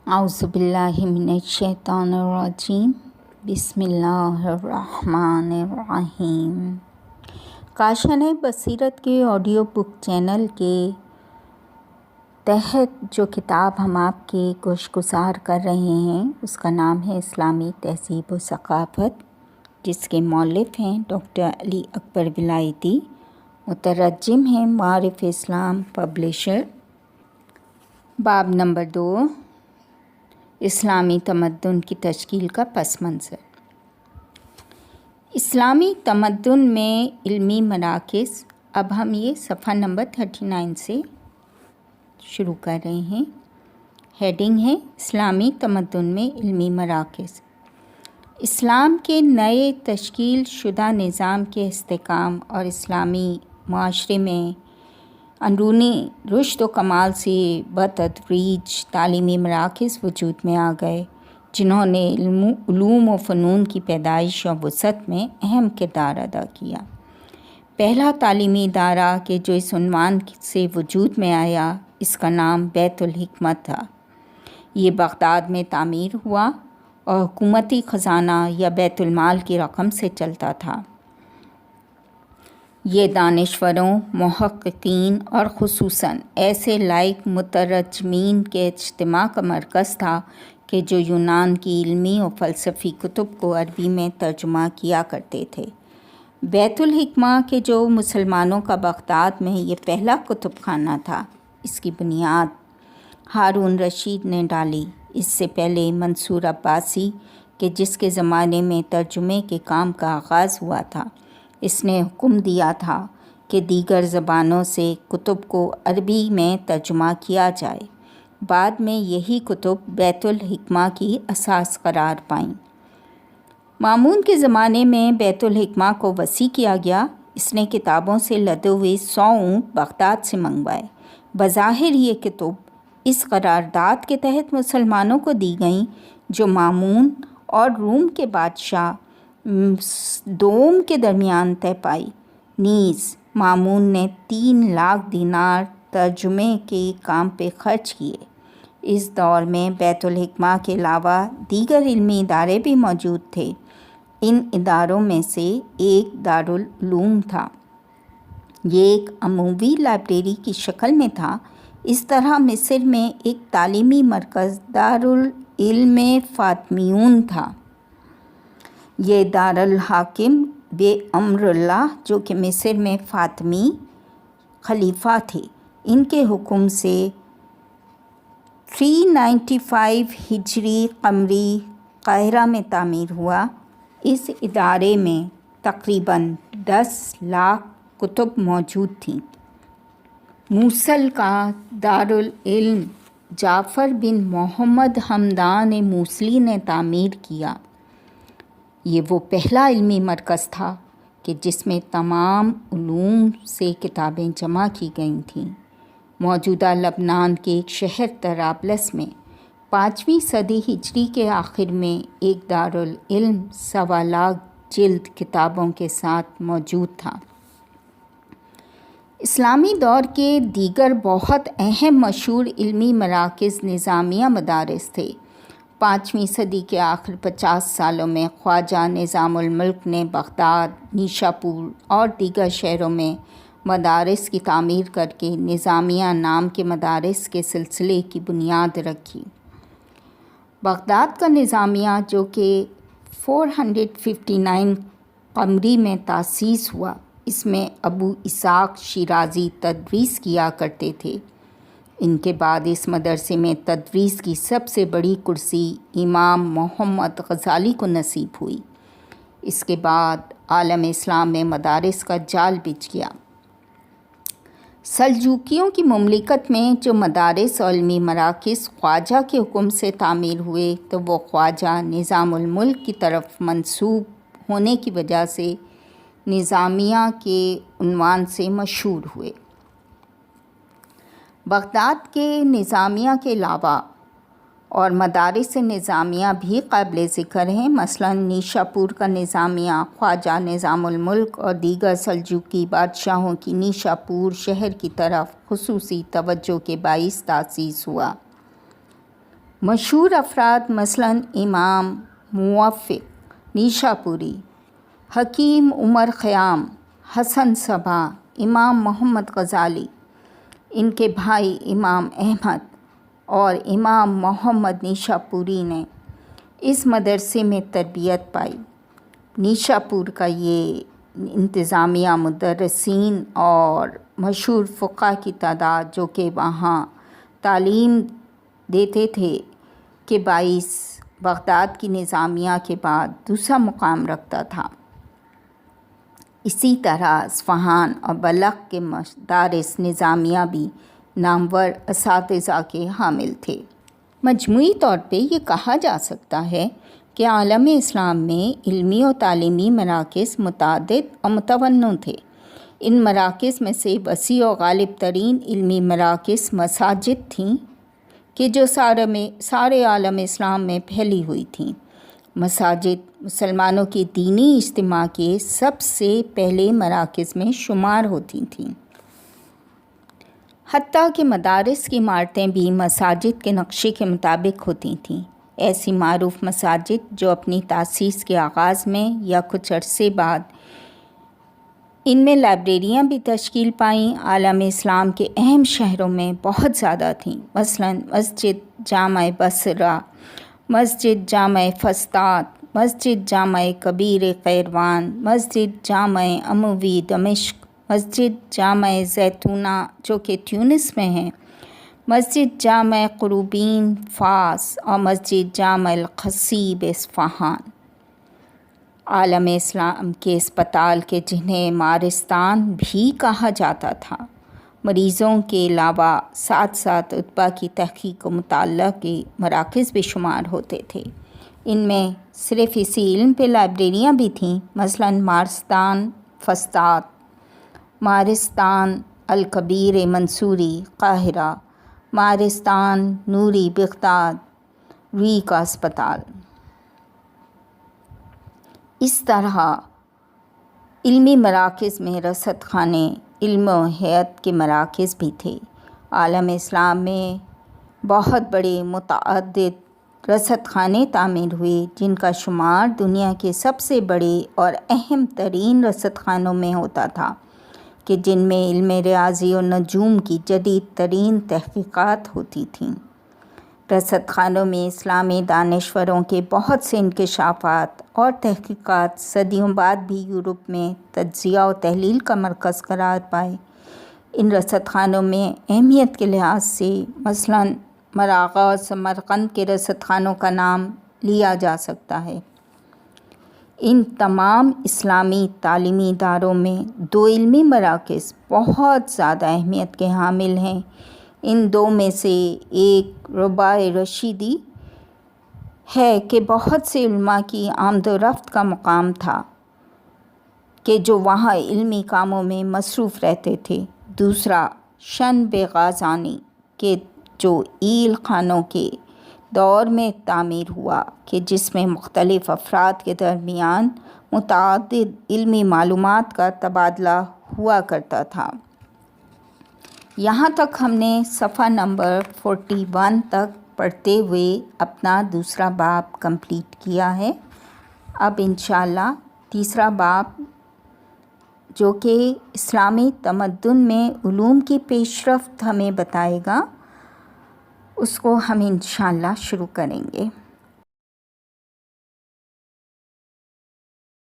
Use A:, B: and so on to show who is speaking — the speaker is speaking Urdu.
A: اعوذ باللہ من الشیطان الرجیم بسم اللہ الرحمن الرحیم۔ کاشانِ بصیرت کے آڈیو بک چینل کے تحت جو کتاب ہم آپ کے گوشگزار کر رہے ہیں اس کا نام ہے اسلامی تہذیب و ثقافت، جس کے مؤلف ہیں ڈاکٹر علی اکبر ولایتی، مترجم ہیں معارف اسلام پبلشر۔ باب نمبر 2، اسلامی تمدن کی تشکیل کا پس منظر۔ اسلامی تمدن میں علمی مراکز، اب ہم یہ صفحہ نمبر 39 سے شروع کر رہے ہیں۔ ہیڈنگ ہے اسلامی تمدن میں علمی مراکز۔ اسلام کے نئے تشکیل شدہ نظام کے استحکام اور اسلامی معاشرے میں اندرونی رشد و کمال سے بتدریج تعلیمی مراکز وجود میں آ گئے، جنہوں نے علوم و فنون کی پیدائش اور وسعت میں اہم کردار ادا کیا۔ پہلا تعلیمی ادارہ کہ جو اس عنوان سے وجود میں آیا، اس کا نام بیت الحکمت تھا۔ یہ بغداد میں تعمیر ہوا اور حکومتی خزانہ یا بیت المال کی رقم سے چلتا تھا۔ یہ دانشوروں، محققین اور خصوصاً ایسے لائق مترجمین کے اجتماع کا مرکز تھا کہ جو یونان کی علمی و فلسفی کتب کو عربی میں ترجمہ کیا کرتے تھے۔ بیت الحکمہ کہ جو مسلمانوں کا بغداد میں یہ پہلا کتب خانہ تھا، اس کی بنیاد ہارون رشید نے ڈالی۔ اس سے پہلے منصور عباسی کہ جس کے زمانے میں ترجمے کے کام کا آغاز ہوا تھا، اس نے حکم دیا تھا کہ دیگر زبانوں سے کتب کو عربی میں ترجمہ کیا جائے۔ بعد میں یہی کتب بیت الحکمہ کی اساس قرار پائیں۔ مامون کے زمانے میں بیت الحکمہ کو وسیع کیا گیا۔ اس نے کتابوں سے لدے ہوئے 100 اونٹ بغداد سے منگوائے۔ بظاہر یہ کتب اس قرارداد کے تحت مسلمانوں کو دی گئیں جو مامون اور روم کے بادشاہ دوم کے درمیان طے پائی۔ نیز مامون نے 3 لاکھ دینار ترجمے کے کام پہ خرچ کیے۔ اس دور میں بیت الحکمہ کے علاوہ دیگر علمی ادارے بھی موجود تھے۔ ان اداروں میں سے ایک دارالعلوم تھا۔ یہ ایک عمومی لائبریری کی شکل میں تھا۔ اس طرح مصر میں ایک تعلیمی مرکز دارالعلم فاطمیون تھا۔ یہ دارالحاکم بے امر اللہ جو کہ مصر میں فاطمی خلیفہ تھے، ان کے حکم سے 395 ہجری قمری قاہرہ میں تعمیر ہوا۔ اس ادارے میں تقریباً 10 لاکھ کتب موجود تھیں۔ موصل کا دارالعلم جعفر بن محمد حمدان موصلی نے تعمیر کیا۔ یہ وہ پہلا علمی مرکز تھا کہ جس میں تمام علوم سے کتابیں جمع کی گئی تھیں۔ موجودہ لبنان کے ایک شہر طرابلس میں 5ویں صدی ہجری کے آخر میں ایک دارالعلم 1.25 لاکھ جلد کتابوں کے ساتھ موجود تھا۔ اسلامی دور کے دیگر بہت اہم مشہور علمی مراکز نظامیہ مدارس تھے۔ 5ویں صدی کے آخر 50 سالوں میں خواجہ نظام الملک نے بغداد، نیشاپور اور دیگر شہروں میں مدارس کی تعمیر کر کے نظامیہ نام کے مدارس کے سلسلے کی بنیاد رکھی۔ بغداد کا نظامیہ جو کہ 459 قمری میں تاسیس ہوا، اس میں ابو اسحاق شیرازی تدریس کیا کرتے تھے۔ ان کے بعد اس مدرسے میں تدریس کی سب سے بڑی کرسی امام محمد غزالی کو نصیب ہوئی۔ اس کے بعد عالم اسلام میں مدارس کا جال بچھ گیا۔ سلجوقیوں کی مملکت میں جو مدارس اور علمی مراکز خواجہ کے حکم سے تعمیر ہوئے تو وہ خواجہ نظام الملک کی طرف منسوب ہونے کی وجہ سے نظامیہ کے عنوان سے مشہور ہوئے۔ بغداد کے نظامیہ کے علاوہ اور مدارس نظامیہ بھی قابل ذکر ہیں۔ مثلاً نیشاپور کا نظامیہ خواجہ نظام الملک اور دیگر سلجوقی بادشاہوں کی نیشاپور شہر کی طرف خصوصی توجہ کے باعث تاسیس ہوا۔ مشہور افراد مثلاً امام موفق نیشاپوری، حکیم عمر خیام، حسن صبا، امام محمد غزالی، ان کے بھائی امام احمد اور امام محمد نیشاپوری نے اس مدرسے میں تربیت پائی۔ نیشاپور کا یہ انتظامیہ، مدرسین اور مشہور فقہ کی تعداد جو کہ وہاں تعلیم دیتے تھے کے باعث بغداد کی نظامیہ کے بعد دوسرا مقام رکھتا تھا۔ اسی طرح اصفہان اور بلخ کے مدارس نظامیہ بھی نامور اساتذہ کے حامل تھے۔ مجموعی طور پہ یہ کہا جا سکتا ہے کہ عالم اسلام میں علمی و تعلیمی مراکز متعدد و متنوع تھے۔ ان مراکز میں سے وسیع و غالب ترین علمی مراکز مساجد تھیں کہ جو سارے عالم اسلام میں پھیلی ہوئی تھیں۔ مساجد مسلمانوں کے دینی اجتماع کے سب سے پہلے مراکز میں شمار ہوتی تھیں، حتیٰ کہ مدارس کی عمارتیں بھی مساجد کے نقشے کے مطابق ہوتی تھیں۔ ایسی معروف مساجد جو اپنی تاسیس کے آغاز میں یا کچھ عرصے بعد ان میں لائبریریاں بھی تشکیل پائیں، عالم اسلام کے اہم شہروں میں بہت زیادہ تھیں۔ مثلاً مسجد جامع بصرہ، مسجد جامع فسطاط، مسجد جامع کبیر قیروان، مسجد جامع اموی دمشق، مسجد جامع زیتونہ جو کہ تیونس میں ہے، مسجد جامع قروبین فاس اور مسجد جامع القصیب اصفہان۔ عالم اسلام کے اسپتال کے جنہیں مارستان بھی کہا جاتا تھا، مریضوں کے علاوہ ساتھ ساتھ اطباء کی تحقیق و مطالعہ کے مراکز بھی شمار ہوتے تھے۔ ان میں صرف اسی علم پہ لائبریریاں بھی تھیں، مثلاً مارستان فسطاط، مارستان الکبیر منصوری قاہرہ، مارستان نوری بغداد، روی کا اسپتال۔ اس طرح علمی مراکز میں رصد خانے، علم و حیات کے مراکز بھی تھے۔ عالم اسلام میں بہت بڑے متعدد رصد خانے تعمیر ہوئے جن کا شمار دنیا کے سب سے بڑے اور اہم ترین رصد خانوں میں ہوتا تھا، کہ جن میں علم ریاضی و نجوم کی جدید ترین تحقیقات ہوتی تھیں۔ رصد خانوں میں اسلامی دانشوروں کے بہت سے انکشافات اور تحقیقات صدیوں بعد بھی یورپ میں تجزیہ و تحلیل کا مرکز قرار پائے۔ ان رصد خانوں میں اہمیت کے لحاظ سے مثلاً مراغہ اور سمرقند کے رصد خانوں کا نام لیا جا سکتا ہے۔ ان تمام اسلامی تعلیمی اداروں میں دو علمی مراکز بہت زیادہ اہمیت کے حامل ہیں۔ ان دو میں سے ایک رباع رشیدی ہے کہ بہت سے علماء کی آمد و رفت کا مقام تھا کہ جو وہاں علمی کاموں میں مصروف رہتے تھے۔ دوسرا شنب غازانی کہ جو ایل خانوں کے دور میں تعمیر ہوا کہ جس میں مختلف افراد کے درمیان متعدد علمی معلومات کا تبادلہ ہوا کرتا تھا۔ یہاں تک ہم نے صفحہ نمبر 41 تک پڑھتے ہوئے اپنا دوسرا باب کمپلیٹ کیا ہے۔ اب انشاءاللہ تیسرا باب جو کہ اسلامی تمدن میں علوم کی پیش رفت ہمیں بتائے گا، اس کو ہم انشاءاللہ شروع کریں گے۔